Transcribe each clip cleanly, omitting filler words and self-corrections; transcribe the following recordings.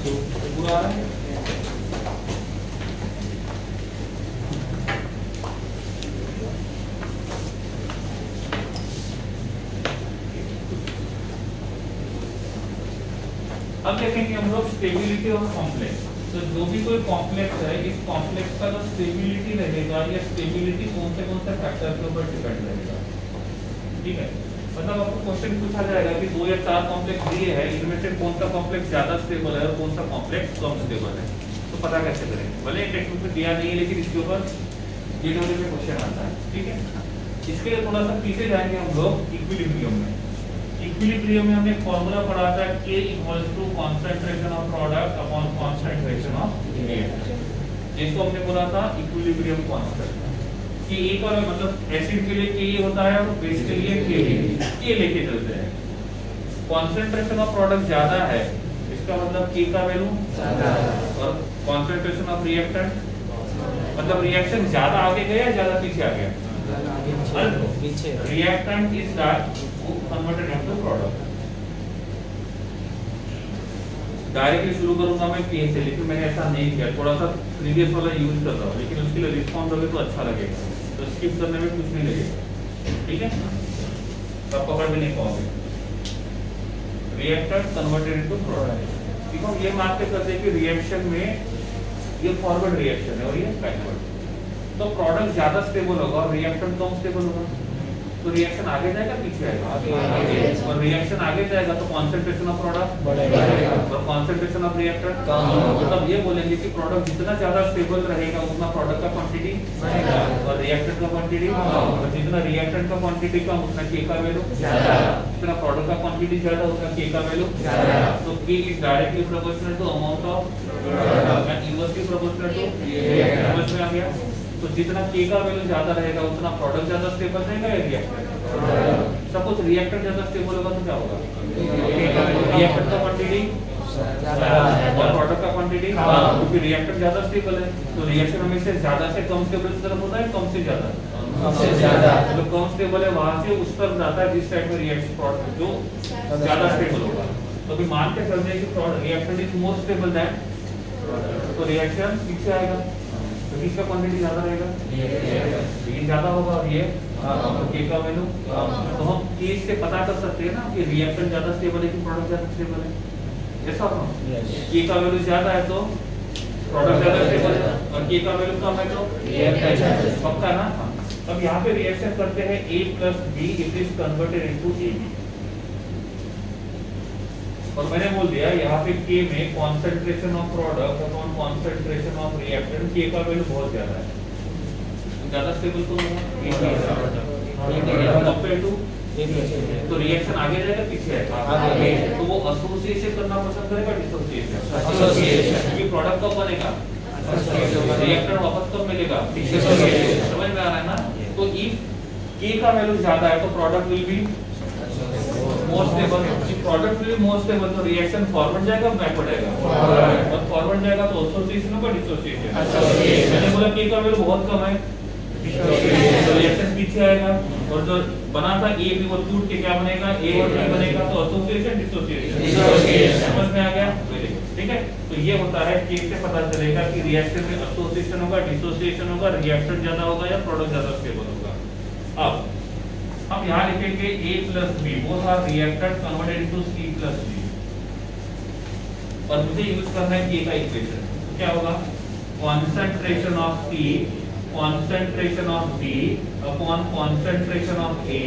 पूरा आ रहा है। अब देखेंगे हम लोग स्टेबिलिटी और कॉम्प्लेक्स। तो जो भी कोई कॉम्प्लेक्स है, इस कॉम्प्लेक्स का जो स्टेबिलिटी रहेगा, ये स्टेबिलिटी कौन से फैक्टर के ऊपर डिपेंड रहेगा। ठीक है, मतलब आपको क्वेश्चन पूछा जाएगा कि 2 या 4 कॉम्प्लेक्स दिए हैं, इनमें से कौन सा कॉम्प्लेक्स ज्यादा स्टेबल है और कौन सा कॉम्प्लेक्स कम स्टेबल है, तो पता कैसे करेंगे। भले टेक्स्ट बुक में दिया नहीं है, लेकिन इसके ऊपर ये नॉलेज में क्वेश्चन आता है। ठीक है, इसके लिए थोड़ा सा पीछे जाएंगे हम लोग इक्विलिब्रियम में। इक्विलिब्रियम में हमने फॉर्मूला पढ़ा था K equals to concentration of product upon concentration of reactant, जिसको हमने बोला था इक्विलिब्रियम कांस्टेंट। कि एक और मतलब एसिड के लिए K होता है और बेस के लिए K लेके चलते हैं। कंसंट्रेशन ऑफ प्रोडक्ट ज्यादा है, इसका मतलब K का वैल्यू ज्यादा है, और कंसंट्रेशन ऑफ रिएक्टेंट मतलब रिएक्शन ज्यादा आगे गया, ज्यादा पीछे आ गया, पीछे। Reactant is that converted into product. Directly शुरू करूंगा मैं K से, लेकिन मैंने ऐसा नहीं किया, थोड़ा सा प्रीवियस वाला यूज कर रहा हूं, लेकिन उसके लिए रिस्पॉन्स होगे तो अच्छा लगेगा, तो स्किप करने में कुछ नहीं लगेगा। ठीक है, सब पकड़ भी नहीं पाओगे। रिएक्टेंट कन्वर्टेड इनटू प्रोडक्ट, ठीक है। ये मान के करते हैं कि रिएक्शन में ये फॉरवर्ड रिएक्शन है और ये बैकवर्ड, तो प्रोडक्ट ज्यादा स्टेबल होगा और रिएक्टेंट कम स्टेबल होगा, तो रिएक्शन आगे जाएगा पीछे आएगा, और रिएक्शन आगे जाएगा तो कंसंट्रेशन ऑफ प्रोडक्ट बढ़ेगा और कंसंट्रेशन ऑफ रिएक्टेंट कम होगा। मतलब ये बोलेंगे कि प्रोडक्ट जितना ज्यादा स्टेबल रहेगा उतना प्रोडक्ट का क्वांटिटी बढ़ेगा और रिएक्टेंट का क्वांटिटी कम, और जितना रिएक्टेंट का क्वांटिटी कम उतना K का वैल्यू ज्यादा, जितना प्रोडक्ट का क्वांटिटी ज्यादा उतना K का वैल्यू ज्यादा। तो K is directly proportional to amount of product and inversely proportional to reactant. समझ में आ गया? तो जितना K का वैल्यू ज्यादा रहेगा उतना प्रोडक्ट ज्यादा स्टेबल रहेगा या रिएक्टेंट। सपोज रिएक्टेंट ज्यादा स्टेबल होगा तो क्या होगा, रिएक्टेंट का क्वांटिटी और प्रोडक्ट का क्वांटिटी, क्योंकि रिएक्टेंट ज्यादा स्टेबल है तो रिएक्शन हमेशा ज्यादा से कम स्टेबल की तरफ होता है, कम से ज्यादा। जो कम स्टेबल है वहां से उस तरफ जाता है जिस साइड में रिएक्शन प्रोडक्ट जो ज्यादा स्टेबल होगा। तो भी मान के चलते हैं कि reactant is more stable then, तो रिएक्शन पीछे आएगा, तो किसका क्वांटिटी ज्यादा रहेगा, ये ज्यादा होगा और ये K का वैल्यू। तो हम K से पता कर सकते हैं ना कि रिएक्टेंट ज्यादा स्टेबल है कि प्रोडक्ट ज्यादा स्टेबल है, ऐसा हो। K का वैल्यू ज्यादा है तो प्रोडक्ट ज्यादा स्टेबल है, और K का वैल्यू कम है तो रिएक्टेंट, पक्का ना। अब यहाँ पे रिएक्शन करते हैं A plus B, it is converted into AB, और मैंने बोल दिया यहाँ पे K में concentration of product upon concentration of reactant, K का वैल्यू बहुत ज्यादा है, ज्यादा स्टेबल तो कंपेयर टू, तो रिएक्शन आगे जाएगा पीछे आएगा, तो वो एसोसिएशन करना पसंद करेगा डिसोसिएशन, क्योंकि प्रोडक्ट कब बनेगा, रिएक्टेंट वापस कब मिलेगा, समझ में आ रहा है ना। तो इफ K का वैल्यू ज्यादा है तो product will be more stable, product will be more stable, तो रिएक्शन फॉरवर्ड जाएगा बैकवर्ड जाएगा, और फॉरवर्ड जाएगा तो एसोसिएशन होगा डिसोसिएशन। मैंने बोला K का वैल्यू बहुत कम है, रिएक्शन पीछे आएगा, और जो बना था A भी वो टूट के क्या बनेगा, A और B बनेगा, तो एसोसिएशन डिसोसिएशन। समझ में आ गया? ठीक है, तो ये होता है K से पता चलेगा कि रिएक्शन में एसोसिएशन होगा, डिसोसिएशन होगा, रिएक्शन ज्यादा होगा या प्रोडक्ट ज्यादा स्टेबल होगा। अब हम यहाँ लिखेंगे A plus B, both are reactant converted into C plus D, और मुझे यूज करना है K का इक्वेशन, क्या होगा, concentration of T, concentration of D upon concentration of A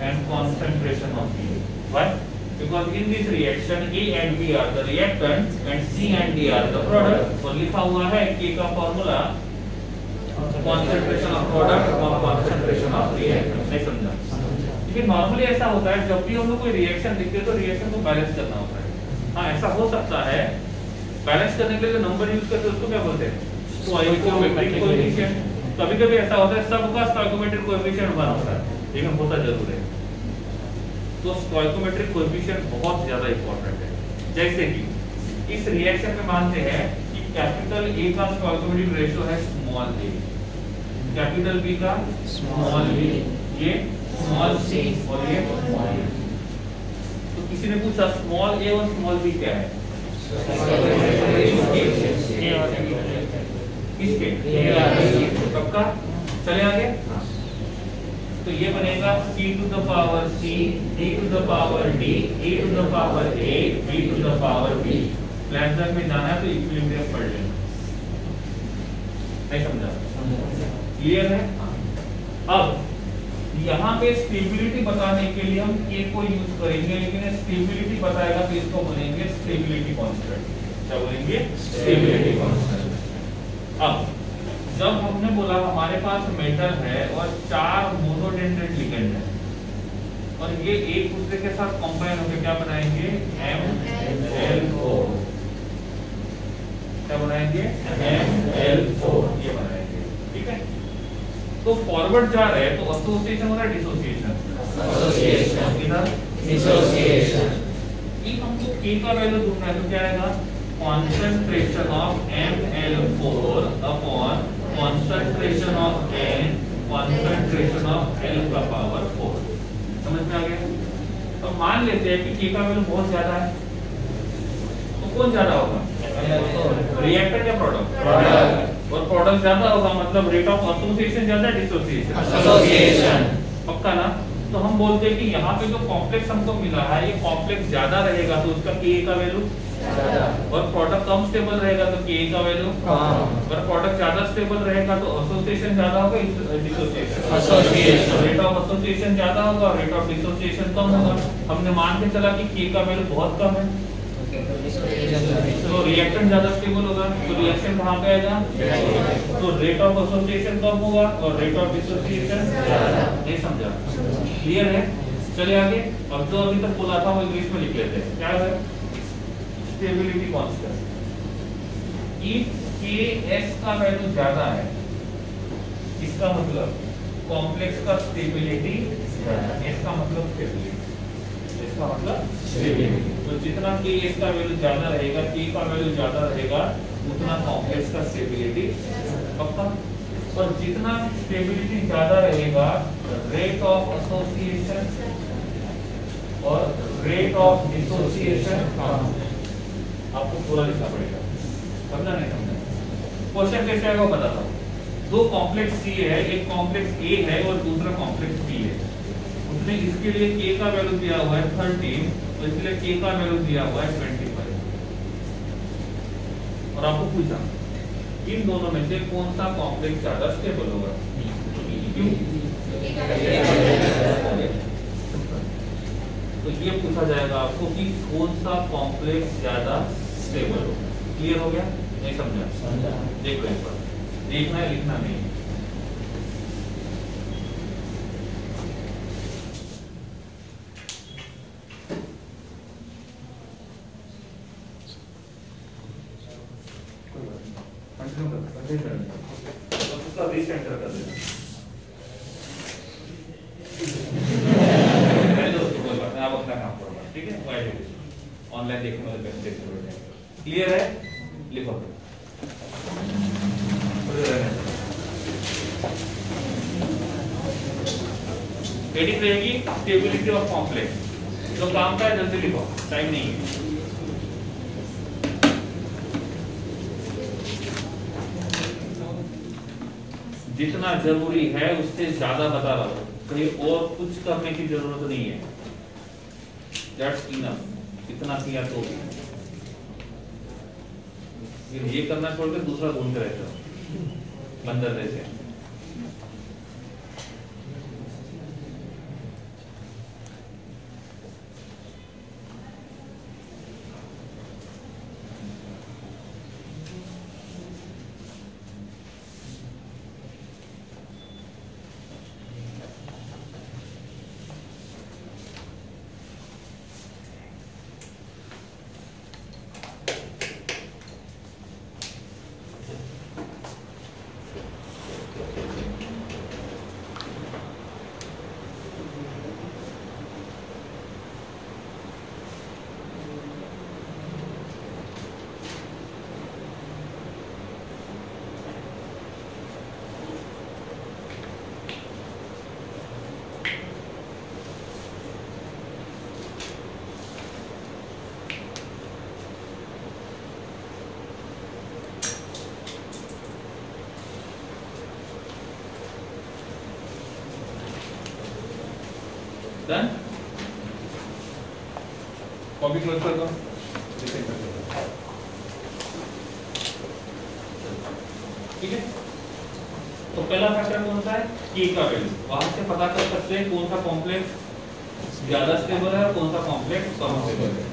and concentration of B. Why? Because in this reaction A and B are the reactant and C and D are the product, और लिखा हुआ है K का formula concentration of product upon concentration of reactant। नहीं समझा? लेकिन normally ऐसा होता है जब भी हम लोग कोई रिएक्शन लिखते हैं तो रिएक्शन को बैलेंस करना होता है। हाँ, ऐसा हो सकता है, बैलेंस करने के लिए जो नंबर यूज करते हैं उसको क्या बोलते हैं, स्टोइकोमेट्रिक कोएफिशिएंट। कभी-कभी ऐसा होता है सबका स्टोइकोमेट्रिक कोएफिशिएंट 1 होता है, लेकिन होता जरूर है। तो स्टोइकोमेट्रिक कोएफिशिएंट बहुत ज्यादा इंपॉर्टेंट है। जैसे कि इस रिएक्शन में मानते हैं कि कैपिटल A का स्टोइकोमेट्रिक रेशियो है स्मॉल a, कैपिटल B का स्मॉल b, ये स्मॉल c और ये स्मॉल a। तो किसी ने पूछा स्मॉल a और स्मॉल b क्या है, किसके? सबका। चले आगे। तो ये बनेगा c to the power c, d to the power d, e to the power a, b to the power b। Flashback में जाना है तो इक्विलिब्रियम पढ़ लेना। नहीं समझा? क्लियर है? अब यहाँ पे स्टेबिलिटी बताने के लिए हम k को यूज करेंगे, लेकिन स्टेबिलिटी बताएगा तो इसको बोलेंगे स्टेबिलिटी कांस्टेंट। क्या बोलेंगे? Stability constant. अब जब हमने बोला हमारे पास मेटल है और 4 मोनोडेंड्रेट लिगेंड है और ये एक दूसरे के साथ कंबाइन होकर क्या बनाएंगे? ML4। क्या बनाएंगे? ML4 ये बनाएंगे। ठीक है, तो फॉरवर्ड जा रहे हैं तो एसोसिएशन हो रहा है डिसोसिएशन? एसोसिएशन। इधर डिसोसिएशन। ये हमको k का वैल्यू ढूंढना है तो क्या आएगा? concentration of ML4 upon concentration of N concentration of L का पावर 4। समझ में आ गया? तो मान लेते हैं कि k का वैल्यू बहुत ज्यादा है तो कौन ज्यादा होगा? रिएक्टेंट या प्रोडक्ट? प्रोडक्ट। और प्रोडक्ट ज्यादा होगा मतलब रेट ऑफ एसोसिएशन ज्यादा, डिसोसिएशन? एसोसिएशन। पक्का ना? तो हम बोलते हैं कि यहाँ पे जो कॉम्प्लेक्स हमको मिला है ये कॉम्प्लेक्स ज्यादा रहेगा तो उसका k का वैल्यू ज्यादा, और प्रोडक्ट कम स्टेबल रहेगा तो k का वैल्यू कम, और प्रोडक्ट ज्यादा स्टेबल रहेगा तो एसोसिएशन ज्यादा होगा, dissociation association. Rate of association ज्यादा होगा और रेट ऑफ डिसोसिएशन कम होगा। हमने मान के चला कि k का वैल्यू बहुत कम है तो रिएक्टेंट ज्यादा स्टेबल होगा तो रिएक्शन कहां पे आएगा? तो रेट ऑफ एसोसिएशन कम होगा और रेट ऑफ डिसोसिएशन ज्यादा। नहीं समझा? क्लियर है? चलिए आगे। अब जो अभी तक बोला था वो इंग्लिश में लिख लेते हैं। क्या है? Stability constant. इफ Ks का वैल्यू ज्यादा है इसका मतलब कॉम्प्लेक्स का स्टेबिलिटी ज्यादा है, इसका मतलब स्टेबिलिटी, इसका मतलब स्टेबिलिटी। तो जितना Ks का वैल्यू ज्यादा रहेगा, K का वैल्यू ज्यादा रहेगा उतना कॉम्प्लेक्स का स्टेबिलिटी पक्का। और जितना स्टेबिलिटी ज्यादा रहेगा रेट ऑफ एसोसिएशन और रेट ऑफ डिसोसिएशन आपको पूरा लिखना पड़ेगा। समझा नहीं समझा? क्वेश्चन कैसे आएगा वो बताता हूँ। दो कॉम्प्लेक्स C है, एक कॉम्प्लेक्स A है और दूसरा कॉम्प्लेक्स B है। उसने इसके लिए K का वैल्यू दिया हुआ है 13 और इसके लिए K का वैल्यू दिया हुआ है 25। और आपको पूछा इन दोनों में से कौन सा कॉम्प्लेक्स ज्यादा स्टेबल होगा? क्यों? तो ये पूछा जाएगा आपको कि कौन सा कॉम्प्लेक्स ज्यादा स्टेबल होगा। क्लियर हो गया? नहीं समझा? देखो एक बार, देखना है लिखना नहीं। उसका रीसेंटर कर देना। आप अपना काम करो, ठीक है? ऑनलाइन देखने वाले देख सकते। क्लियर है? लिखो। हेडिंग रहेगी स्टेबिलिटी ऑफ कॉम्प्लेक्स। जो काम का है जल्दी लिखो, टाइम नहीं है। जितना जरूरी है उससे ज्यादा बता रहा हूं, कहीं और कुछ करने की जरूरत नहीं है। That's enough। इतना किया तो ये करना छोड़कर दूसरा ढूंढते रहते हो बंदर जैसे। कॉपी क्लोज कर दो। ठीक है, तो पहला फैक्टर कौन सा है, के का वैल्यू। वहां से पता कर सकते हैं कौन सा कॉम्प्लेक्स ज्यादा स्टेबल है और कौन सा कॉम्प्लेक्स कम स्टेबल है।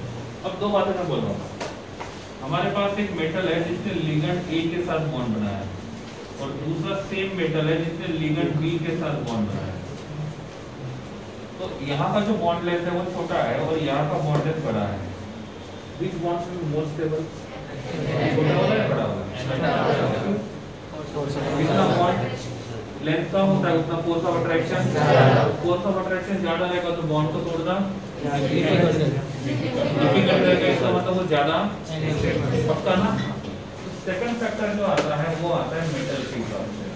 अब दो बातें मैं बोल रहा हूँ। हमारे पास एक मेटल है जिसने लिगेंड ए के साथ बॉन्ड बनाया है, और दूसरा सेम मेटल है जिसने लिगेंड बी के साथ बॉन्ड बनाया है। तो यहाँ का जो बॉन्ड लेंथ है वो छोटा है और यहाँ का बॉन्ड लेंथ बड़ा है। Which bonds will be more stable? छोटा वाला या बड़ा वाला? जितना बॉन्ड लेंथ कम होता है उतना फोर्स ऑफ अट्रैक्शन ज्यादा रहेगा, तो बॉन्ड को तोड़ना डिफिकल्ट रहेगा। इसका मतलब वो ज्यादा पक्का ना। सेकंड फैक्टर जो आता है वो आता है मेटल के हिसाब से,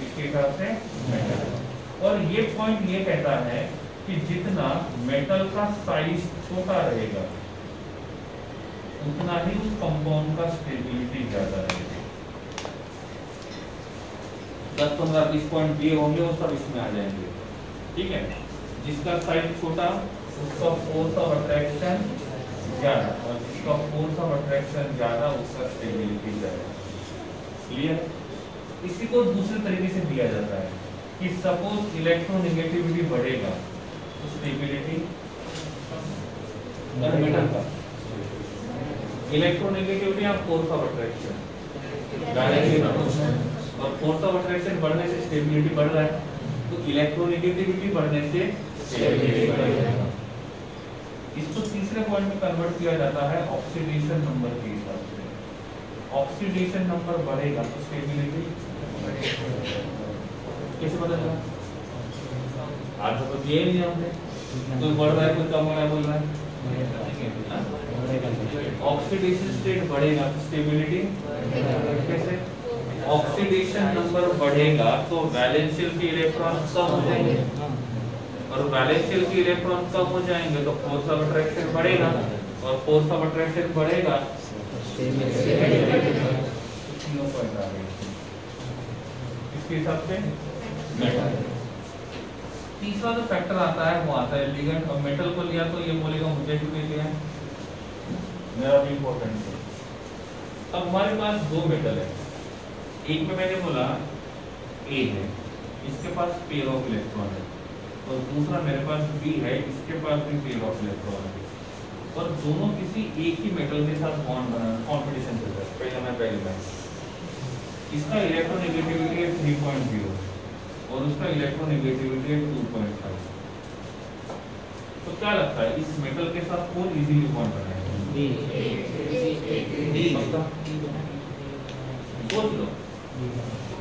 इसके हिसाब से मेटल। और ये पॉइंट ये कहता है कि जितना मेटल का साइज छोटा रहेगा उतना ही उस कंपाउंड का स्टेबिलिटी ज्यादा रहेगी। 10-15-20 पॉइंट दिए होंगे वो सब इसमें आ जाएंगे। ठीक है, जिसका साइज छोटा उसका फोर्स ऑफ अट्रैक्शन ज्यादा, और जिसका फोर्स ऑफ अट्रैक्शन ज्यादा उसका स्टेबिलिटी ज्यादा। क्लियर? इसी को दूसरे तरीके से दिया जाता है कि सपोज इलेक्ट्रोनेगेटिविटी बढ़ेगा तो स्टेबिलिटी मेटल का इलेक्ट्रोनेगेटिविटी या फोर्स ऑफ अट्रैक्शन डायरेक्टली, और फोर्स ऑफ अट्रैक्शन बढ़ने से स्टेबिलिटी बढ़ रहा है, तो इलेक्ट्रोनेगेटिविटी बढ़ने से स्टेबिलिटी बढ़ेगा। इसको तीसरे पॉइंट में कन्वर्ट किया जाता है ऑक्सीडेशन नंबर के हिसाब से। ऑक्सीडेशन नंबर बढ़ेगा तो स्टेबिलिटी कैसे पता चला? आज तो ये नहीं जानते, कोई बढ़ रहा है कोई कम हो रहा है बोल रहा है। ऑक्सीडेशन स्टेट बढ़ेगा तो स्टेबिलिटी कैसे? ऑक्सीडेशन नंबर बढ़ेगा तो वैलेंशियल के इलेक्ट्रॉन कम हो जाएंगे, और वैलेंशियल के इलेक्ट्रॉन कम हो जाएंगे तो फोर्स ऑफ अट्रैक्शन बढ़ेगा, और फोर्स ऑफ अट्रैक्शन बढ़ेगा इसके हिसाब से मेटल। तीसरा जो फैक्टर आता है वो आता है लिगेंड। और मेटल को लिया तो ये बोलेगा मुझे क्यों नहीं लिया, मेरा भी इंपॉर्टेंट है। अब हमारे पास दो मेटल है, एक में मैंने बोला ए है, इसके पास पेयर ऑफ इलेक्ट्रॉन है, और दूसरा मेरे पास बी है, इसके पास भी पेयर ऑफ इलेक्ट्रॉन है, और दोनों किसी एक ही मेटल के साथ बॉन्ड बना कॉम्पिटिशन चल रहा है। पहले मैं इसका इलेक्ट्रोनेगेटिविटी है 3.0 और उसका इलेक्ट्रोनेगेटिविटी है 2.5। तो क्या लगता है इस मेटल के साथ कौन इजीली बॉन्ड बनाएगा? डी। सोच लो,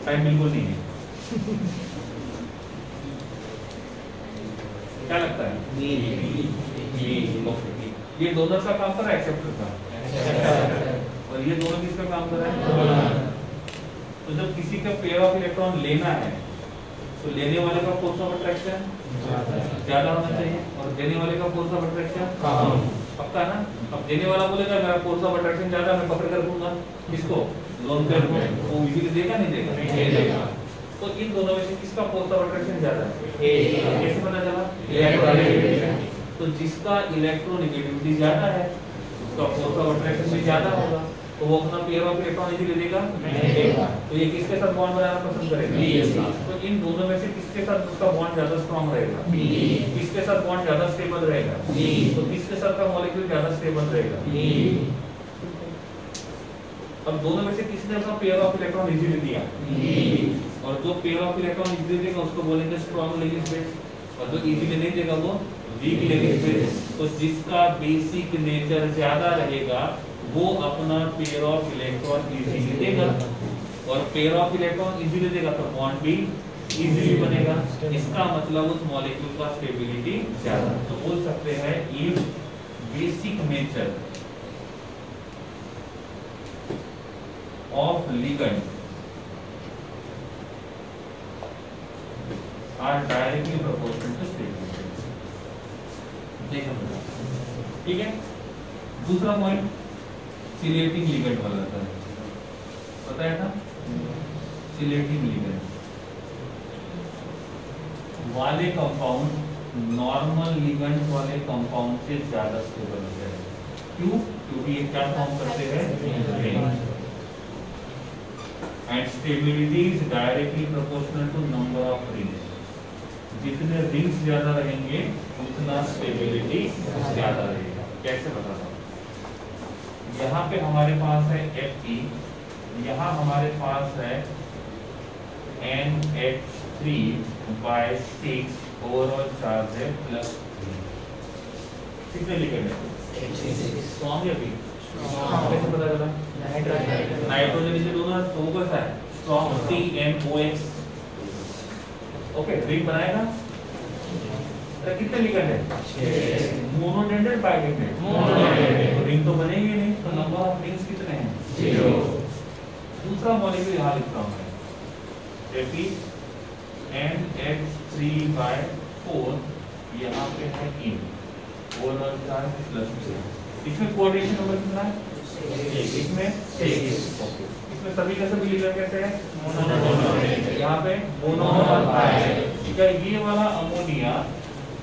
टाइम बिल्कुल नहीं है। क्या लगता है? ये डोनर का काम कर रहा है, एक्सेप्टर का, और ये दोनों किसका काम कर रहा है? तो जब किसी का पेयर ऑफ इलेक्ट्रॉन लेना है तो लेने वाले का फोर्स ऑफ अट्रैक्शन ज्यादा होना चाहिए और देने वाले का फोर्स ऑफ अट्रैक्शन कम। पक्का ना? अब देने वाला बोलेगा मेरा फोर्स ऑफ अट्रैक्शन ज्यादा, मैं पकड़ कर दूंगा किसको, लोन पेयर को, वो इजीली देगा नहीं देगा। तो इन दोनों में से किसका फोर्स ऑफ अट्रैक्शन ज्यादा है? कैसे पता चला? तो जिसका इलेक्ट्रोनेगेटिविटी ज्यादा है उसका फोर्स ऑफ अट्रैक्शन भी ज्यादा होगा, तो वो अपना पेयर ऑफ इलेक्ट्रॉन इजीली देगा नहीं देगा। तो ये किसके साथ बॉन्ड बनाना पसंद करेगा? तो इन दोनों में से किसके साथ उसका बॉन्ड ज्यादा स्ट्रांग रहेगा? किसके साथ बॉन्ड ज्यादा स्टेबल रहेगा? तो किसके साथ का मॉलिक्यूल ज्यादा स्टेबल रहेगा? अब दोनों में से किसने अपना पेयर ऑफ इलेक्ट्रॉन इजीली दिया? और जो पेयर ऑफ इलेक्ट्रॉन इजीली देगा उसको बोलेंगे स्ट्रांग लिगेंड बेस, और जो इजीली नहीं देगा वो वीक लिगेंड बेस। तो जिसका बेसिक नेचर ज्यादा रहेगा वो अपना पेयर ऑफ इलेक्ट्रॉन इजीली देगा, और पेयर ऑफ इलेक्ट्रॉन इजीली देगा तो बॉन्ड भी इजीली बनेगा। इसका मतलब उस मॉलिक्यूल का स्टेबिलिटी ज्यादा। तो बोल सकते हैं if basic nature of ligand are directly proportional to stability. देखो ठीक है। दूसरा पॉइंट सिलेटिंग लिगेंड वाला था, बताया था। सिलेटिंग लिगेंड वाले कंपाउंड नॉर्मल लिगेंड वाले कंपाउंड से ज्यादा स्टेबल होते हैं। क्यों? क्योंकि ये क्या फॉर्म करते हैं? And stability is directly proportional to number of rings. जितने रिंग्स ज्यादा रहेंगे उतना स्टेबिलिटी ज्यादा रहेगा। कैसे बताता हूँ? यहाँ पे हमारे पास है Fe, यहाँ हमारे पास है NH3/6, ओवरऑल चार्ज है +3। कितने लिगेंड है? स्ट्रॉन्ग है भी। कैसे पता चला? नाइट्रोजन इसे दोनों फोकस है स्ट्रॉन्ग CNOX। ओके, रिंग बनाएगा तो कितने लिगेंड है? Monodentate bidentate? रिंग तो बनेगी नहीं, तो नंबर ऑफ रिंग्स कितने हैं? 0। दूसरा मॉलिक्यूल यहाँ लिखता हूँ मैं, Fe NH3/4, यहाँ पे है इन, ओवरऑल चार्ज +2। इसमें कोऑर्डिनेशन नंबर कितना है? 6। इसमें सभी का सभी लिगेंड कैसे है? मोनोडेंटेड। यहाँ पे मोनोडेंटेड। ठीक है, ये वाला अमोनिया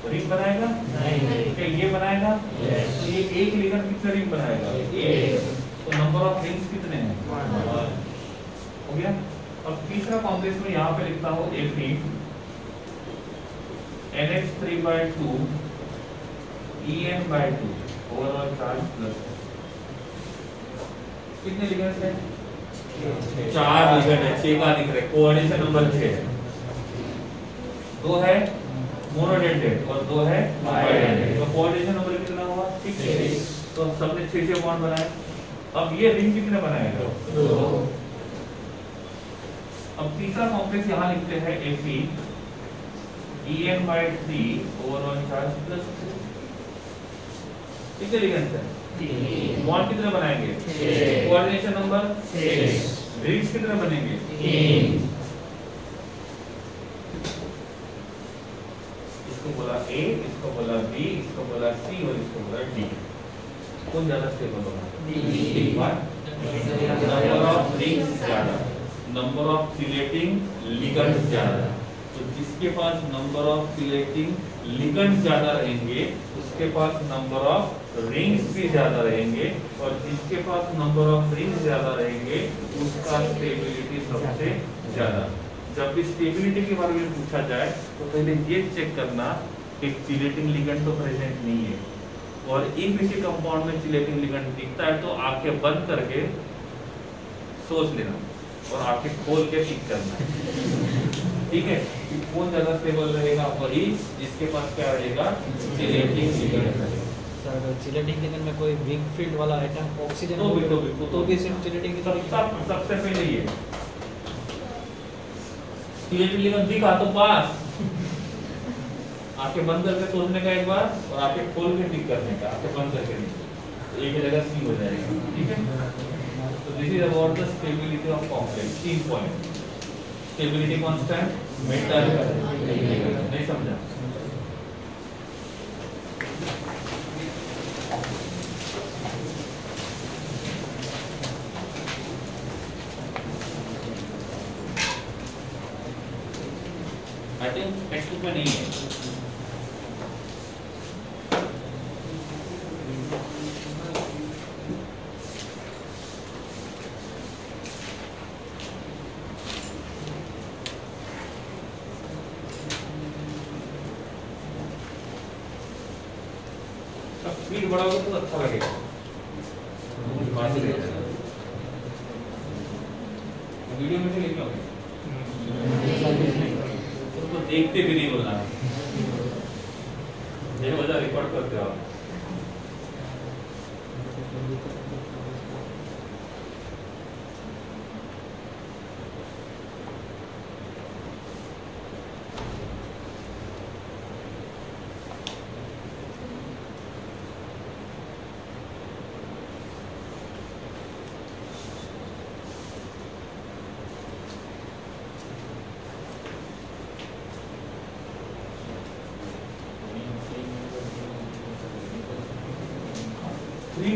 रिंग बनाएगा? नहीं। क्या ये बनाएगा? यस। तो ये एक लिगेंड कितने रिंग बनाएगा? 1। तो नंबर ऑफ रिंग्स कितने हैं? 1। हो गया। अब तीसरा कॉम्प्लेक्स में यहाँ पे लिखता हूँ Fe NH3/2 En/2, overall charge +। कितने लिगेंड्स हैं? 4 लिगेंड है। 6 का दिख रहा है, कोऑर्डिनेशन नंबर 6 है। 2 है मोनोडेंटेड और 2 है बाइडेंटेड। तो कोऑर्डिनेशन नंबर कितना हुआ? 6। तो सबने 6 बॉन्ड बनाए। अब ये रिंग कितने बनाएगा? 2। अब तीसरा कॉम्प्लेक्स यहाँ लिखते हैं Fe En/3, ओवरऑल चार्ज +2। कितने लिगेंड्स हैं? 3। बॉन्ड कितने बनाएंगे? 6। Coordination number 6। रिंग्स कितने बनेंगे? 3। इसको बोला A, इसको बोला B, इसको बोला C और इसको बोला D। कौन ज्यादा स्टेबल होगा? D। नंबर ऑफ रिंग्स ज्यादा, नंबर ऑफ सिलेटिंग लिगेंड ज्यादा। तो जिसके पास नंबर ऑफ सिलेटिंग लिगेंड ज्यादा रहेंगे उसके पास नंबर ऑफ रिंग्स भी ज्यादा रहेंगे, और जिसके पास नंबर ऑफ रिंग्स ज्यादा रहेंगे उसका स्टेबिलिटी सबसे ज्यादा। जब भी स्टेबिलिटी के बारे में पूछा जाए तो पहले ये चेक करना कि चिलेटिंग लिगेंड तो प्रेजेंट नहीं है, और एक किसी कंपाउंड में चिलेटिंग लिगेंड दिखता है तो आंखें बंद करके सोच लेना और आंखें खोल के टिक करना। ठीक है, कि कौन ज्यादा स्टेबल रहेगा? वही जिसके पास क्या रहेगा? Chelating ligand. Sir chelating ligand में कोई वीक फील्ड वाला आइटम ऑक्सीजन तो भी सिर्फ चिलेटिंग की सबसे पहले ये चिलेटिंग लिगेंड दिखा तो पास आंखें बंद करके सोचने का एक बार, और आंखें खोल के टिक करने का, आंखें बंद करके नहीं, एक ही जगह सी हो जाएगा। ठीक है, तो this is about the stability of complex. 3 point. Stability constant, metal, नहीं समझा? आई थिंक टेक्स्ट बुक में नहीं है। स्पीड बड़ा होगा तो अच्छा लगेगा। वीडियो में से लेके आओगे तो देखते भी नहीं बोलना, ये वजह रिकॉर्ड करते हो आप।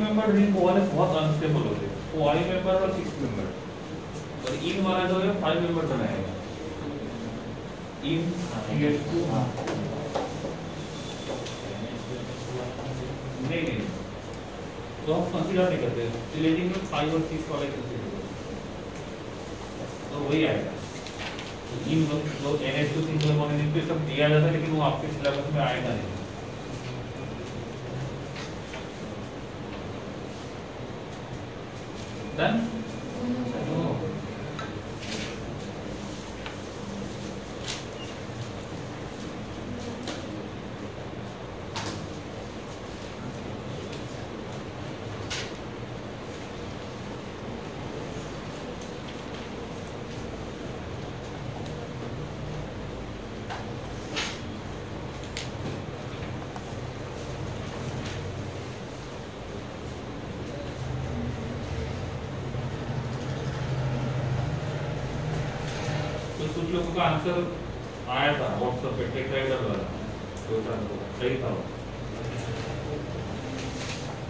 मेंबर रिंग वाले बहुत अनस्टेबल होते हैं, वो वाली मेंबर और 6 मेंबर, और इन वाला जो है 5 मेंबर बनाएगा। इन CH2 नहीं नहीं, तो हम कंसीडर नहीं करते चिलेटिंग में 5 और 6 वाले कंसीडर करते, तो वही आएगा। इन लोग NH2 सिंगल बॉन्ड पे सब दिया जाता है, लेकिन वो आपके सिलेबस में आएगा नहीं। डन। कुछ लोगों का आंसर आया था व्हाट्सएप पे, टेट्राहेड्रल वाला, सही था वो।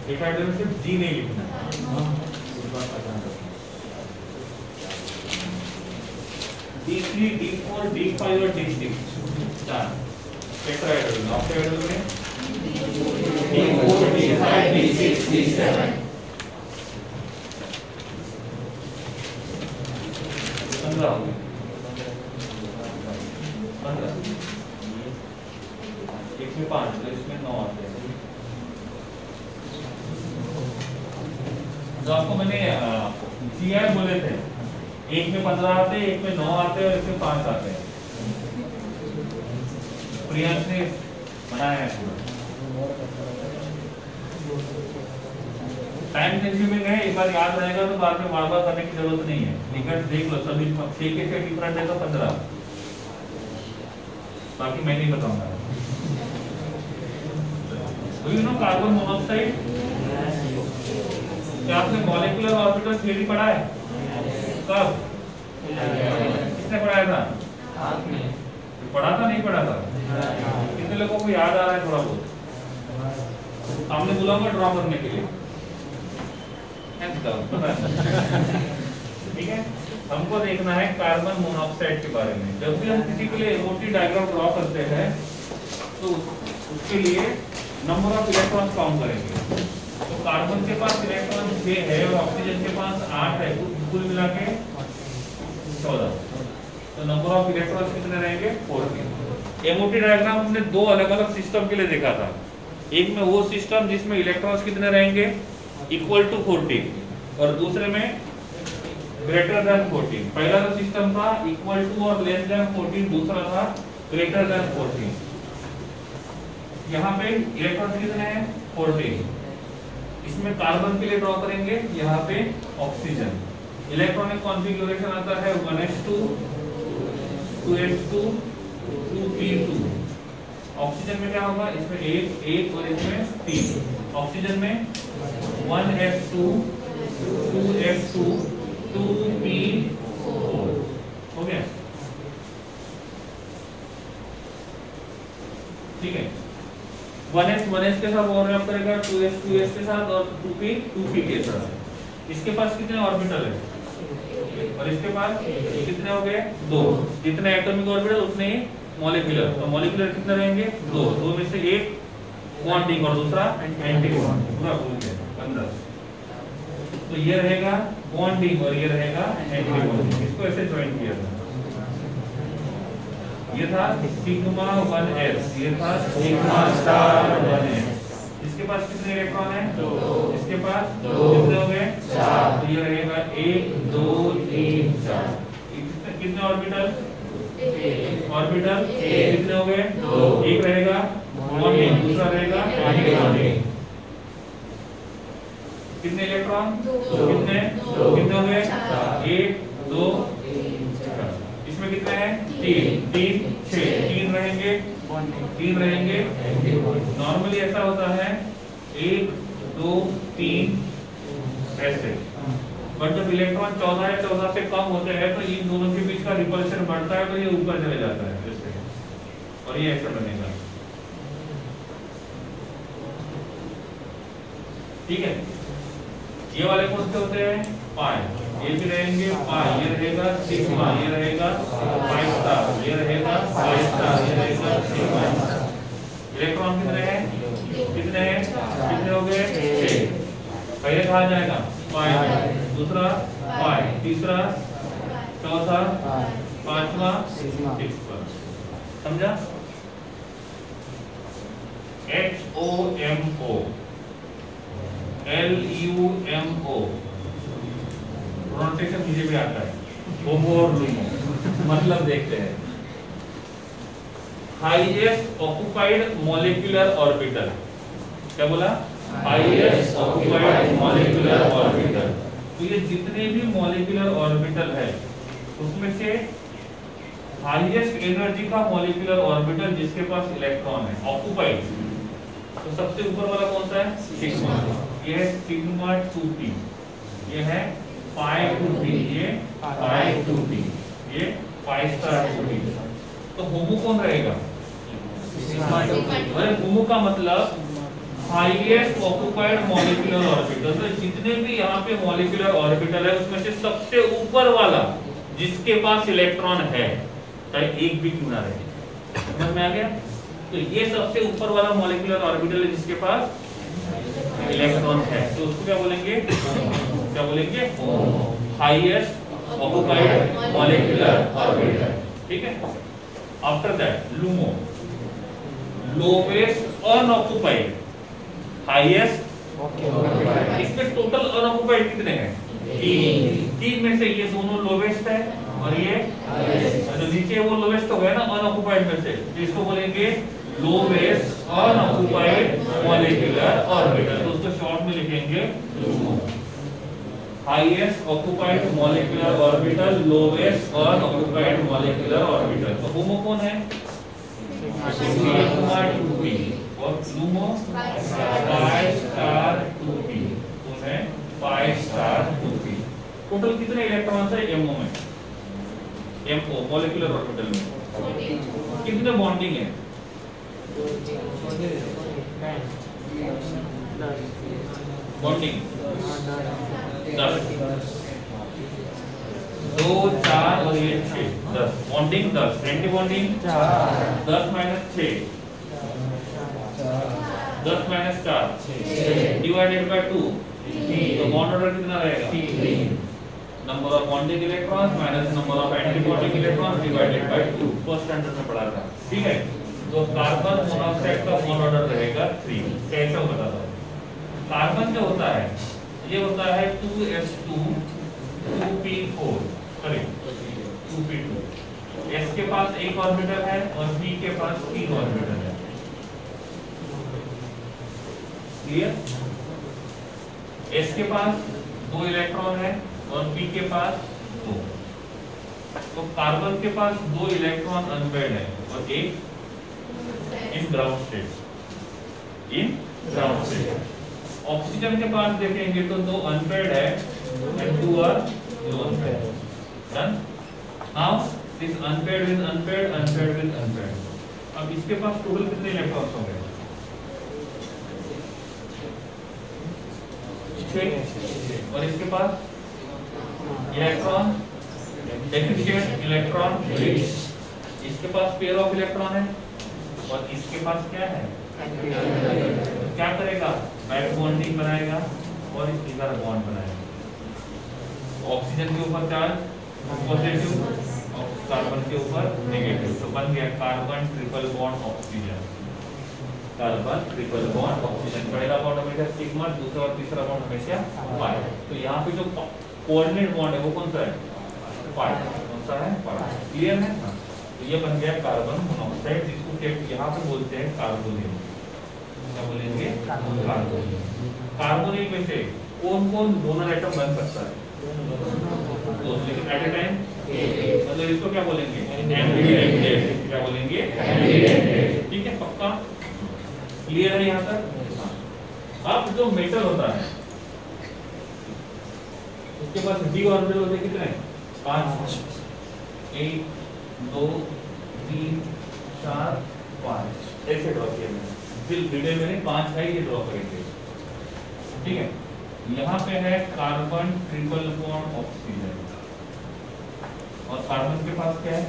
टेट्राहेड्रल में सिर्फ जी नहीं लिखना है, इस बात का ध्यान रखना। D3, D4, D5 और D6 चार टेट्राहेड्रल में। ऑक्टाहेड्रल में D4, D5, D6, D7 15 हो गए। 15 इसमें 5 तो इसमें 9 आते हैं। जो आपको मैंने CI बोले थे, एक में 15 आते हैं, एक में 9 आते हैं और इसमें 5 आते हैं। प्रियांश ने बनाया है पूरा। टाइम कंज्यूमिंग है, एक बार याद रहेगा तो बाद में बार-बार करने की जरूरत नहीं है। निकट देख लो, सभी 6 के 6 डिफरेंट है तो 15, बाकी मैं नहीं बताऊंगा। तो यू नो कार्बन मोनोऑक्साइड, क्या आपने मॉलिक्यूलर ऑर्बिटल थ्योरी पढ़ा है? कब? किसने पढ़ाया था? आपने पढ़ा था? नहीं पढ़ा था? कितने लोगों को याद आ रहा है थोड़ा बहुत? सामने बुलाऊंगा ड्रॉ करने के लिए। ठीक है, हमको देखना है कार्बन मोनोऑक्साइड के बारे में। जब भी हम किसी के लिए एमओटी डायग्राम ड्रॉ करते हैं तो उसके लिए नंबर ऑफ इलेक्ट्रॉन्स काउंट करेंगे। तो कार्बन के पास इलेक्ट्रॉन 6 है और ऑक्सीजन के पास 8 है, कुल मिला के 14। तो नंबर ऑफ इलेक्ट्रॉन्स कितने रहेंगे? 4। एमओटी डायग्राम हमने 2 अलग अलग सिस्टम के लिए देखा था। एक में वो सिस्टम जिसमें इलेक्ट्रॉन्स कितने रहेंगे? इक्वल टू 14, और दूसरे में ग्रेटर देन 14। पहला जो सिस्टम था इक्वल टू और लेस देन 14, दूसरा था ग्रेटर देन 14। यहाँ पे इलेक्ट्रॉन्स कितने हैं? 14। इसमें कार्बन के लिए ड्रॉ करेंगे, यहाँ पे ऑक्सीजन। इलेक्ट्रॉनिक कॉन्फ़िगरेशन आता है 1s2 2s2 2p2। ऑक्सीजन में क्या होगा? इसमें 1 और इसमें 3। ऑक्सीजन में 1s2 2s2 2p4 हो गया। ठीक है, 1s के साथ ओवरलैप करेगा, 2s के साथ और 2p के साथ। इसके पास कितने ऑर्बिटल है? और इसके पास कितने हो गए? 2। जितने एटॉमिक ऑर्बिटल उतने ही मॉलिक्यूलर। तो मॉलिक्यूलर कितने रहेंगे? 2 में से एक बॉन्डिंग और दूसरा एंटी बॉन्ड, पूरा भूल गए 15। तो ये रहेगा बॉन्डिंग और ये रहेगा एंटी बॉन्डिंग। इसको ऐसे ज्वाइन किया था। ये था सिग्मा 1s, ये था सिग्मा स्टार 1s। इसके पास कितने इलेक्ट्रॉन हैं? 2। इसके पास कितने हो गए? 4। तो ये रहेगा 1 2 3 4। कितने ऑर्बिटल? ऑर्बिटल कितने हो गए? 2। एक रहेगा बॉन्डिंग, दूसरा रहेगा एंटी बॉन्डिंग। कितने इलेक्ट्रॉन? 2। कितने हो गए? 1 2 इसमें कितने हैं? 3 6। 3 रहेंगे। नॉर्मली ऐसा होता है 1 2 3 ऐसे, बट जब इलेक्ट्रॉन 14 या 14 से कम होते हैं तो इन दोनों के बीच का रिपल्शन बढ़ता है, तो ये ऊपर चले जाता है ऐसे, और ये ऐसे बनेगा। ठीक है, ये वाले कौन से होते हैं? पाई। ये भी रहेंगे पाई, ये रहेगा सिग्मा, ये रहेगा पाई स्टार, ये रहेगा पाई स्टार, ये रहेगा सिग्मा। इलेक्ट्रॉन कितने हैं? कितने कितने हैं? कितने हो गए? 6। पहले कहा जाएगा 5, दूसरा 5, तीसरा, चौथा, पांचवा 6 पर। समझा? HOMO LUMO प्रोनाउंसिएशन मुझे भी आता है, होमो और लूमो। मतलब देखते हैं। हाईएस्ट ऑक्युपाइड मॉलिक्यूलर ऑर्बिटल, क्या बोला? Highest occupied molecular orbital. तो ये जितने भी मॉलिक्यूलर ऑर्बिटल है उसमें से हाईएस्ट एनर्जी का मॉलिक्यूलर ऑर्बिटल जिसके पास इलेक्ट्रॉन है ऑक्युपाइड, तो सबसे ऊपर वाला कौन सा है? सिग्मा। ये है सिग्मा 2p, ये है पाई 2p, ये पाई 2p, ये पाई स्टार 2p। तो होमो कौन रहेगा? Sigma 2p। अरे होमो का मतलब हाईएस्ट ऑक्युपाइड मॉलिक्यूलर ऑर्बिटल। तो जितने भी यहाँ पे मॉलिक्यूलर ऑर्बिटल है उसमें से सबसे ऊपर वाला जिसके पास इलेक्ट्रॉन है, चाहे एक भी क्यों ना रहे। समझ में आ गया? तो ये सबसे ऊपर वाला मॉलिक्यूलर ऑर्बिटल है जिसके पास इलेक्ट्रॉन है, तो उसको क्या बोलेंगे? क्या बोलेंगे? Highest occupied molecular orbital. ठीक है। After that LUMO, lowest unoccupied, highest. इसमें टोटल अनऑक्युपाइड कितने हैं? 3 में से ये दोनों लोवेस्ट है और ये तो नीचे वो लोवेस्ट हो गया ना अनऑक्युपाइड में से, इसको बोलेंगे लोवेस्ट अनऑक्युपाइड मॉलिक्यूलर ऑर्बिटल। तो उसको शॉर्ट में लिखेंगे LUMO. Highest occupied molecular orbital, lowest unoccupied molecular orbital. तो होमो कौन है? सिग्मा 2p और लूमो पाई स्टार 2p। कौन है? Pi star 2p। टोटल कितने इलेक्ट्रॉन्स है MO में? MO मॉलिक्यूलर ऑर्बिटल में कितने बॉन्डिंग है? बॉन्डिंग 10, 2, 4 और ये 6, 10 bonding 10। Anti bonding 10 - 6, 10 - 4 divided by 2। तो बॉन्ड ऑर्डर कितना रहेगा? 3। Number of bonding electrons minus number of anti bonding electrons divided by 2। First standard में पढ़ा था। ठीक है। तो कार्बन मोनोऑक्साइड का बॉन्ड ऑर्डर रहेगा 3। कैसे बता दो? कार्बन जो होता है ये होता है 2s2 2p4, sorry 2p2। s के पास एक ऑर्बिटल है और p के पास 3 ऑर्बिटल है। क्लियर? s के पास 2 इलेक्ट्रॉन है और p के पास 2। तो कार्बन के पास 2 इलेक्ट्रॉन अनपेयर्ड है और एक in ground state, in ground state. Oxygen के पास देखेंगे तो 2 अनपेयर्ड है and 2 are lone pair. Done? Now this unpaired with unpaired, unpaired with unpaired. अब इसके पास टोटल कितने इलेक्ट्रॉन्स होंगे? 6। और इसके पास इलेक्ट्रॉन डेफिशिएंट इलेक्ट्रॉन रिच। इसके पास पेयर ऑफ इलेक्ट्रॉन है और इसके पास क्या है? क्या करेगा? बैक बॉन्डिंग बनाएगा और इधर बॉन्ड बनाएगा। ऑक्सीजन के ऊपर चार्ज पॉजिटिव और कार्बन के ऊपर नेगेटिव, तो बन गया carbon triple bond oxygen. Carbon triple bond oxygen. पहला बॉन्ड हमेशा सिग्मा, दूसरा और तीसरा बॉन्ड हमेशा पाई। तो यहाँ पे जो कोऑर्डिनेट बॉन्ड है वो कौन सा है? पाई। कौन सा है? पाई। क्लियर है? तो ये बन गया कार्बन मोनोऑक्साइड, जिसको यहाँ पे बोलते हैं कार्बोनिल। क्या बोलेंगे? कार्बोनिल। कार्बोनिल में से कौन कौन डोनर एटम बन सकता है? लेकिन एट ए टाइम, मतलब इसको क्या बोलेंगे? एंटीडेंटेड। क्या बोलेंगे? एंटीडेंटेड। ठीक है, पक्का क्लियर है यहाँ तक? अब जो मेटल होता है उसके पास d ऑर्बिटल होते हैं कितने? 5। 1 2 3 4 5 ऐसे ड्रॉ किया मैंने। फिर वीडियो में 5 है, ये ड्रॉ करेंगे। ठीक है। यहाँ पे है कार्बन ट्रिपल बॉन्ड ऑक्सीजन और कार्बन के पास क्या है?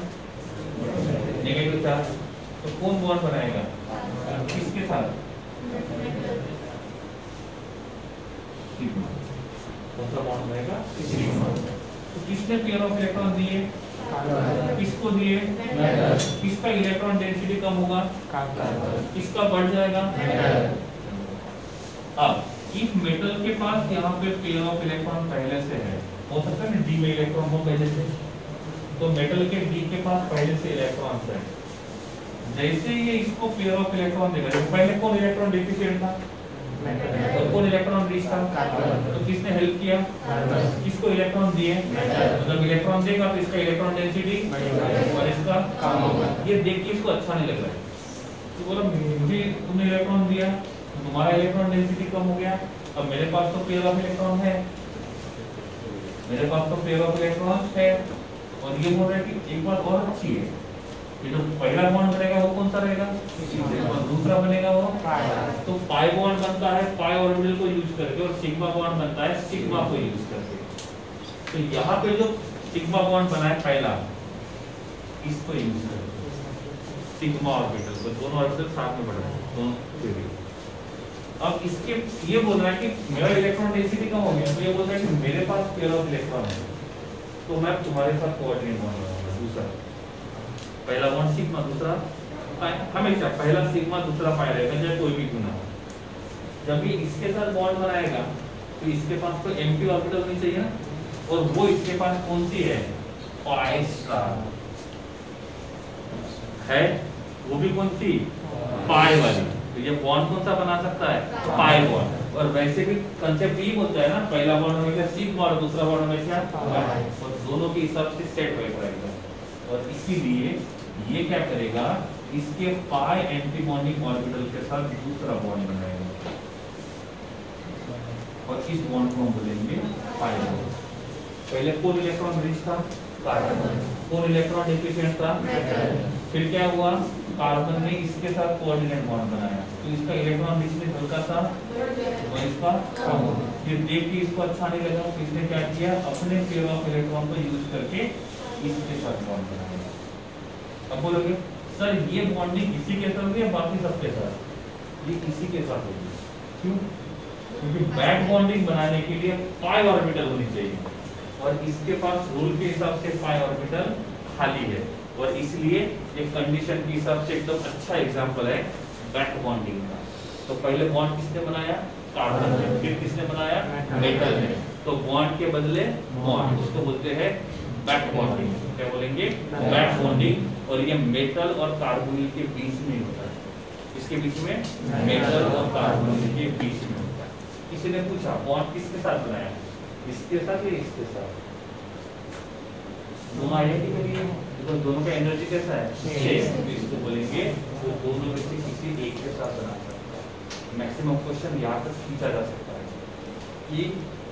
Negative charge. तो कौन बॉन्ड बनाएगा? किसके साथ? सिग्मा। कौन सा बॉन्ड बनेगा? सिग्मा। तो किसने पेयर ऑफ इलेक्ट्रॉन दिए? किसको दिए? किसका इलेक्ट्रॉन डेंसिटी कम होगा? किसका बढ़ जाएगा? अब इस मेटल के पास यहाँ पे पेयर ऑफ इलेक्ट्रॉन पहले से है, हो सकता है ना डी में इलेक्ट्रॉन हो पहले से, तो मेटल के डी के पास पहले से इलेक्ट्रॉन्स है। जैसे ये इसको पेयर ऑफ इलेक्ट्रॉन देगा, तो पहले कौन इलेक्ट्रॉन डेफिशिएंट था? तो कौन इलेक्ट्रॉन रिच था? तो किसने हेल्प किया? किसको इलेक्ट्रॉन दिए? मतलब इलेक्ट्रॉन देगा तो इसका इलेक्ट्रॉन डेंसिटी और इसका कम होगा। ये देख के इसको अच्छा नहीं लग रहा है, तो बोला मुझे तुमने इलेक्ट्रॉन दिया, तुम्हारा इलेक्ट्रॉन डेंसिटी कम हो गया, अब मेरे पास तो पेयर ऑफ इलेक्ट्रॉन है, मेरे पास तो पेयर ऑफ इलेक्ट्रॉन है। और ये बोल रहा है कि एक बात और अच्छी है, ये जो पहला बॉन्ड बनेगा वो कौन सा रहेगा? और दूसरा बनेगा वो तो पाई बॉन्ड बनता है पाई ऑर्बिटल को यूज करके, और सिग्मा बॉन्ड बनता है सिग्मा को यूज करके। तो यहाँ पे जो सिग्मा बॉन्ड बना है पहला, इसको यूज करके सिग्मा ऑर्बिटल को, दोनों ऑर्बिटल साथ में बढ़ रहे हैं दोनों। अब इसके ये बोल रहा है कि मेरा इलेक्ट्रॉन डेंसिटी कम हो गया, तो ये बोल रहा है कि मेरे पास पेयर ऑफ इलेक्ट्रॉन है, तो मैं तुम्हारे साथ कोऑर्डिनेट बॉन्ड बनाऊंगा। दूसरा पहला बॉन्ड सिग्मा, दूसरा पाई, हमेशा पहला सिग्मा दूसरा पाई रहेगा, चाहे कोई भी क्यों ना हो। जब ये इसके साथ बॉन्ड बनाएगा तो इसके पास तो एम्प्टी ऑर्बिटल होनी चाहिए ना, और वो इसके पास कौन सी है? पाई स्टार है, वो भी कौन सी? पाई वाली। तो ये बॉन्ड कौन सा बना सकता है? Pi bond. और वैसे भी कंसेप्ट ये होता है ना, पहला बॉन्ड हमेशा सिग्मा और दूसरा बॉन्ड हमेशा पाई, और दोनों के हिसाब से सेट रहेगा। और इसीलिए ये क्या करेगा, इसके पाई एंटी बॉन्डिंग ऑर्बिटल के साथ दूसरा बॉन्ड बनाएगा, और इस बॉन्ड को हम बोलेंगे पाई बॉन्ड। पहले कौन इलेक्ट्रॉन रिच था? कार्बन। कौन इलेक्ट्रॉन डेफिशिएंट था? फिर क्या हुआ, कार्बन ने इसके साथ कोऑर्डिनेट बॉन्ड बनाया, तो इसका इलेक्ट्रॉन रिचनेस हल्का था और इसका कम हो गया। ये देख के इसको अच्छा नहीं लगा, तो इसने क्या किया, अपने पेयर ऑफ इलेक्ट्रॉन को यूज करके इसके साथ बॉन्ड बनाया। अब बोलोगे सर ये बॉन्डिंग इसी के साथ या बाकी सबके साथ? ये इसी के साथ होगी। क्यों? क्योंकि बैक बॉन्डिंग बनाने के लिए पाई ऑर्बिटल होनी चाहिए, और इसके पास रूल के हिसाब से पाई ऑर्बिटल खाली है, और इसलिए एक कंडीशन के हिसाब से एकदम अच्छा एग्जांपल है बैक बॉन्डिंग का। तो पहले बॉन्ड किसने बनाया? कार्बन ने। फिर किसने बनाया? मेटल ने। तो बॉन्ड के बदले बॉन्ड, उसको बोलते हैं बैक बॉन्डिंग। क्या बोलेंगे? Back bonding. और ये मेटल और कार्बोनिल के बीच में होता है। इसके बीच में? मेटल और कार्बोनिल के बीच में होता है। किसी ने पूछा बॉन्ड किसके साथ बनाया, इसके साथ या इसके साथ? दोनों आइडेंटिकल है, तो दोनों का एनर्जी कैसा है? सेम। इसको बोलेंगे तो दोनों में से किसी एक के साथ बना सकता है। मैक्सिमम क्वेश्चन यहाँ तक खींचा जा सकता है कि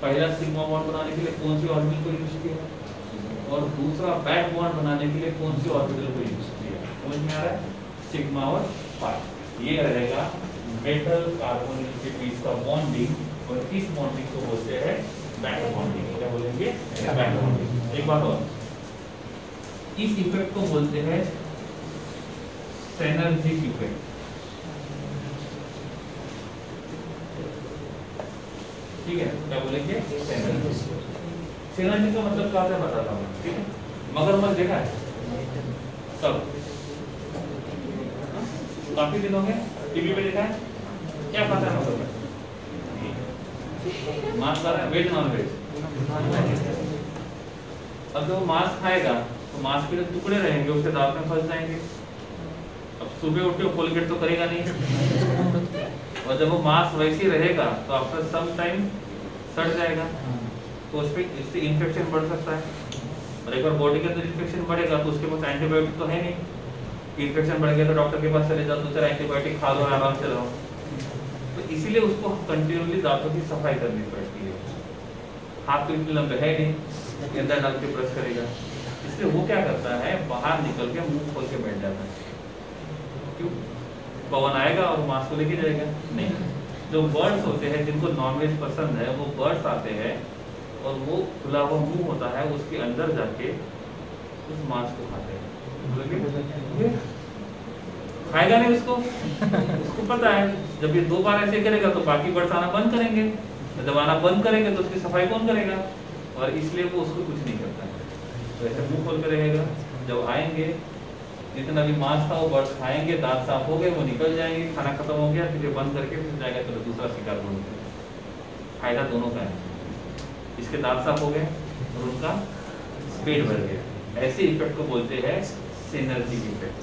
पहला सिग्मा बॉन्ड बनाने के लिए कौन सी ऑर्बिटल को यूज किया, और दूसरा बैक बॉन्ड बनाने के लिए कौन सी ऑर्बिटल को यूज किया। समझ में आ रहा है? सिग्मा और पाई। ये रहेगा मेटल कार्बोनिल के बीच का बॉन्डिंग, और इस बॉन्डिंग को बोलते हैं बैक बॉन्डिंग। क्या बोलेंगे? Back bonding. एक बात और, इस इफेक्ट को बोलते हैं सेनर्जिक इफेक्ट। ठीक है, क्या बोलेंगे? सेनर्जिक का मतलब क्या है बताता हूँ। ठीक है, मगरमच्छ देखा है? कब? काफी दिन हो गए, टीवी पे देखा है? क्या खाता है मगरमच्छ? मांस खा रहा है, वेज नॉन वेज? अब जब वो मांस खाएगा तो मांस के टुकड़े रहेंगे, उसके दांत में फंस जाएंगे। अब सुबह उठ के कोलगेट तो करेगा नहीं, और जब वो मांस वैसे ही रहेगा तो आफ्टर सम टाइम सड़ जाएगा, तो उसमें इससे इन्फेक्शन बढ़ सकता है। और एक बार बॉडी के अंदर इन्फेक्शन बढ़ेगा तो उसके पास एंटीबायोटिक तो है नहीं। इन्फेक्शन बढ़ गया तो डॉक्टर के पास चले जाओ, दूसरा एंटीबायोटिक खा लो, आराम से रहो। तो इसीलिए उसको कंटिन्यूअली दांतों की सफाई करनी पड़ती है। हाथ तो इतने लंबे है नहीं, अंदर डाल के ब्रश करेगा। इसलिए वो क्या करता है, बाहर निकल के मुंह खोल के बैठ जाता है। क्यों? पवन आएगा और मांस को लेके जाएगा नहीं। जो बर्ड्स होते हैं जिनको नॉनवेज पसंद है, वो बर्ड्स आते हैं और वो खुला हुआ मुंह होता है, उसके अंदर जाके उस मांस को खाते हैं। खाएगा नहीं उसको उसको पता है जब ये 2 बार ऐसे करेगा तो बाकी बर्ड्स आना बंद करेंगे, जब आना बंद करेंगे तो उसकी सफाई कौन करेगा, और इसलिए वो उसको कुछ नहीं करता है। तो ऐसे मुंह खोल के रहेगा, जब आएंगे जितना भी मांस था वो बर्ड्स खाएंगे, दांत साफ हो गए, वो निकल जाएंगे, खाना खत्म हो गया, फिर ये बंद करके फिर जाएगा तो दूसरा शिकार ढूंढते। फायदा दोनों का है, इसके दांत साफ हो गए और उनका पेट भर गया। ऐसे इफेक्ट को बोलते हैं सिनर्जिक इफेक्ट।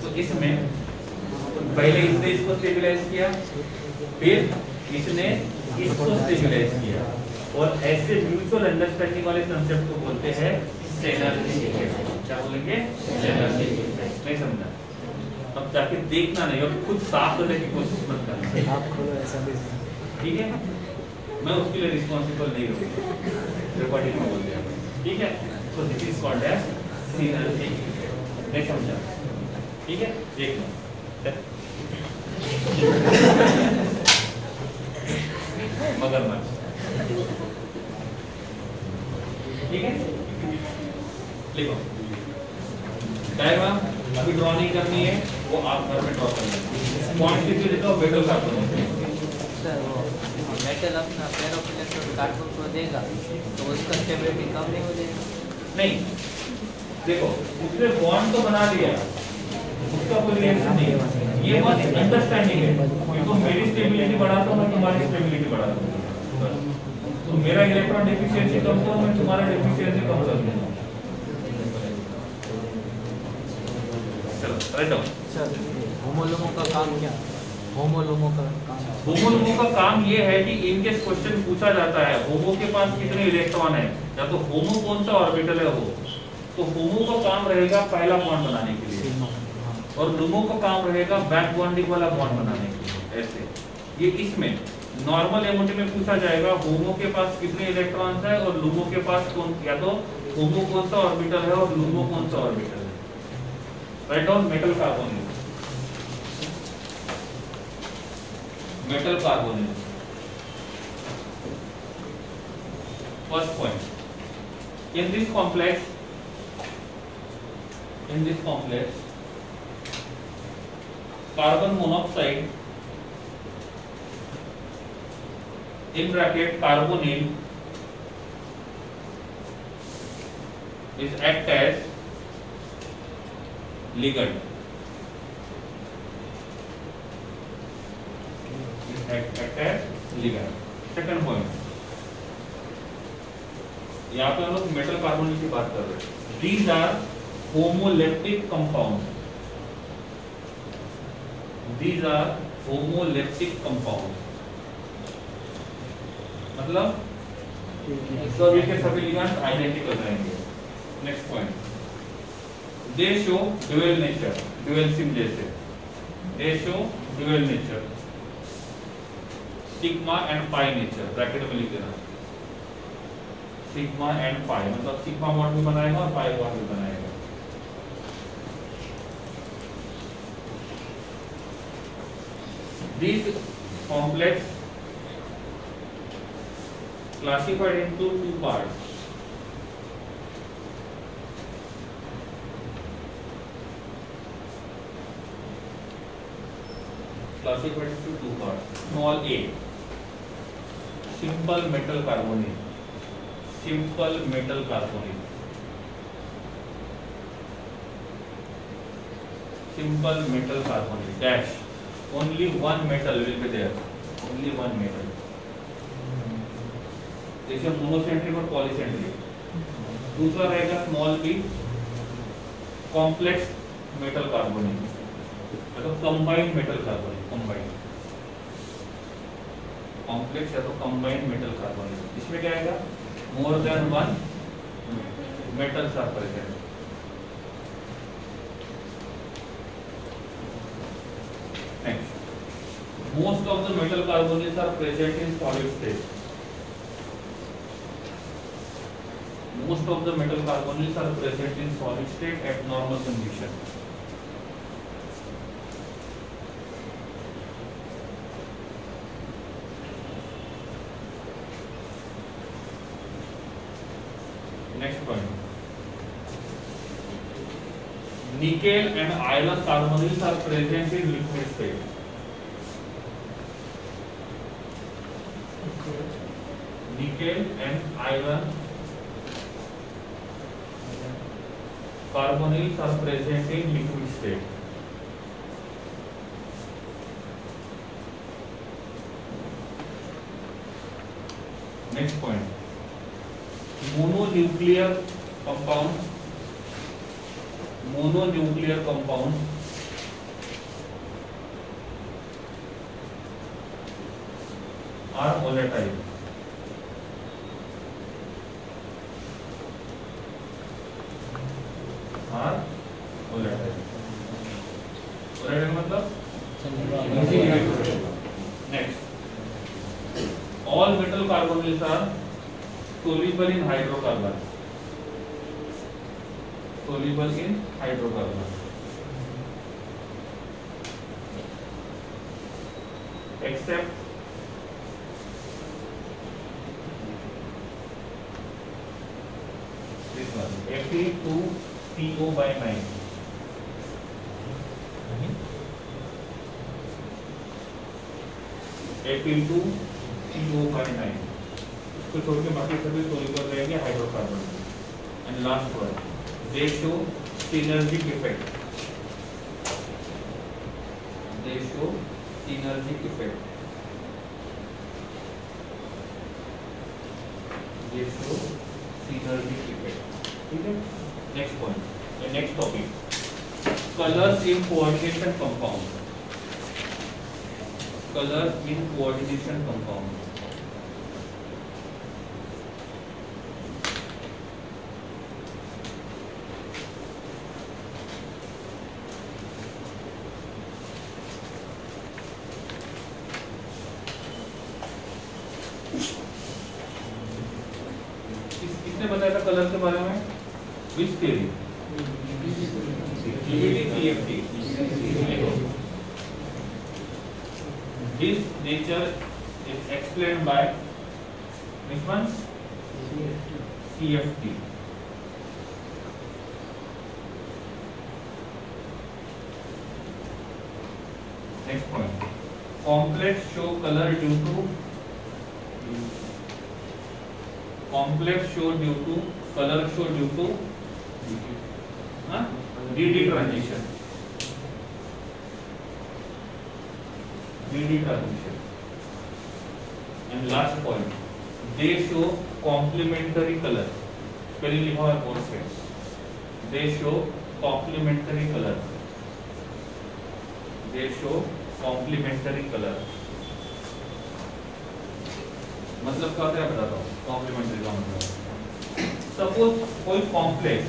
तो इसमें पहले इसने इसको स्टेबलाइज किया, फिर इसने इसको स्टेबलाइज किया, और ऐसे म्यूचुअल अंडरस्टैंडिंग वाले कंसेप्ट को बोलते हैं सिनर्जिक इफेक्ट। क्या बोलेंगे? Synergic effect. नहीं समझा? अब जाके देखना नहीं और खुद साफ करने की कोशिश मत करना, आप खोलो ऐसा भी। ठीक है? मैं उसके लिए रिस्पॉन्सिबल नहीं हूँ, रिकॉर्डिंग में बोलते हैं, ठीक है? तो this is called as synergic effect. नहीं समझा? ठीक है? देख लो मगरमच्छ, ठीक है? लिखो डायग्राम, अभी ड्रॉ नहीं करनी है, वो आप घर में ड्रॉ कर लेंगे। क्वांटिटी लिखो, मेटल कार्बन। सर वो मेटल अपना फेरोइलेक्ट्रिक कार्बन को देगा तो उसका स्टेबिलिटी कम नहीं हो जाएगी? नहीं, देखो उसने बॉन्ड तो बना लिया, उसका कोई रिएक्शन नहीं है, ये बस अंडरस्टैंडिंग है कि तुम मेरी स्टेबिलिटी बढ़ाता हूँ, मैं तुम्हारी स्टेबिलिटी बढ़ाता हूँ, तो मेरा इलेक्ट्रॉन डेफिशिएंसी कम करो, मैं तुम्हारा डेफिशिएंसी कम कर दूंगा। चलो राइट डाउन। सर होमोलोमो का काम क्या? होमोलोमो का काम, होमोलोमो का काम ये है कि इनके क्वेश्चन पूछा जाता है होमो के पास कितने इलेक्ट्रॉन है, या तो होमो कौन सा ऑर्बिटल है वो, तो होमो का काम रहेगा पहला बॉन्ड बनाने के लिए, और लुमो का काम रहेगा बैक बॉन्डिंग वाला बॉन्ड बनाने के लिए। ऐसे ये इसमें नॉर्मल एमओटी में पूछा जाएगा होमो के पास कितने इलेक्ट्रॉन्स है और लुमो के पास कौन, या तो होमो कौन सा ऑर्बिटल है और लुमो कौन सा ऑर्बिटल है। Write down metal carbonyl, metal carbonyl. First point, in this complex carbon monoxide in bracket carbonyl is act as ligand, act as ligand। Second point, यहाँ पे हम लोग मेटल कार्बोनिल की बात कर रहे हैं। These are homoleptic compound, these are homoleptic compound, मतलब सभी के सभी लिगेंड आइडेंटिकल रहेंगे। Next point, they show dual nature, dual SIM जैसे, they show dual nature, sigma and pi nature, bracket में लिख देना, सिग्मा एंड पाई, मतलब सिग्मा बॉन्ड भी बनाएगा और पाई बॉन्ड भी बनाएगा। These complex classified into two parts, classified into two parts. Small a, simple metal carbonyl, simple metal carbonyl, simple metal carbonyl dash, only one metal will be there, only one metal, जैसे monocentric और polycentric. दूसरा रहेगा small p, complex metal carbonyl, मतलब combined metal carbonyl, combined complex या तो combined metal carbonyl. इसमें क्या आएगा? More than one metals are present. Most of the metal carbonyls are present in solid state. Most of the metal carbonyls are present in solid state at normal condition. Next point. Nickel and iron carbonyls are present in liquid state. Nickel and iron carbonyls are present in liquid state. Next point. Mononuclear compounds are volatile. Volatile मतलब next. All metal carbonyls are soluble in hydrocarbon. Except this one, Fe2CO/9. Fe2CO/9 इसको छोड़ के बाकी सभी soluble रहेंगे hydrocarbon. And last one, they show synergic effect. They show synergic effect. ठीक है. Next point, next topic, colours in coordination compound. किसने बताया था कलर के बारे में? विच theory? CFT. This nature is explained by which one? CFT. Next point. Complex show color due to DD transition. And last point, they show complementary color. Spelling लिखा हुआ है board पे. They show complementary color. मतलब क्या होता है बताता हूँ. कॉम्प्लीमेंट्री का मतलब, सपोज कोई कॉम्प्लेक्स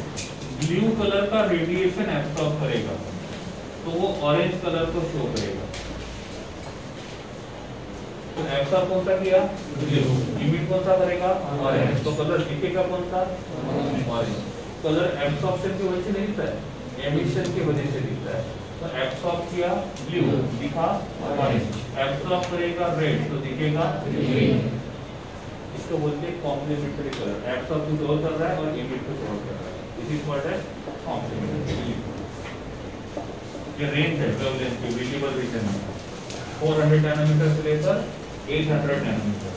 ब्लू कलर का रेडिएशन एब्सॉर्ब करेगा तो वो ऑरेंज कलर को शो करेगा. तो एब्सॉर्ब कौन सा किया? ब्लू. इमिट कौन सा करेगा? ऑरेंज. तो कलर दिखेगा कौन सा? ऑरेंज. कलर एब्सॉर्प्शन की वजह से नहीं दिखता है, एमिशन की वजह से दिखता है. तो एब्सॉर्ब किया ब्लू, दिखा ऑरेंज. एब्सॉर्ब करेगा रेड तो दिखेगा ग्रीन. इसको बोलते हैं कॉम्प्लीमेंट्री कलर. एब्सॉर्ब कुछ और कर रहा है और इमिट कुछ और कर रहा है. This is what is complementary. ये रेंज है वेवलेंथ की, विजिबल रीजन है 400 नैनोमीटर से लेकर 800 नैनोमीटर.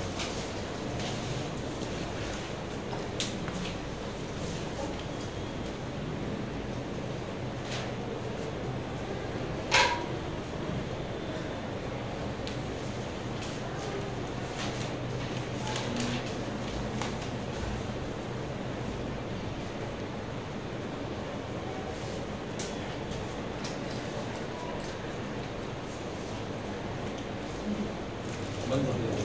बंद हो गया.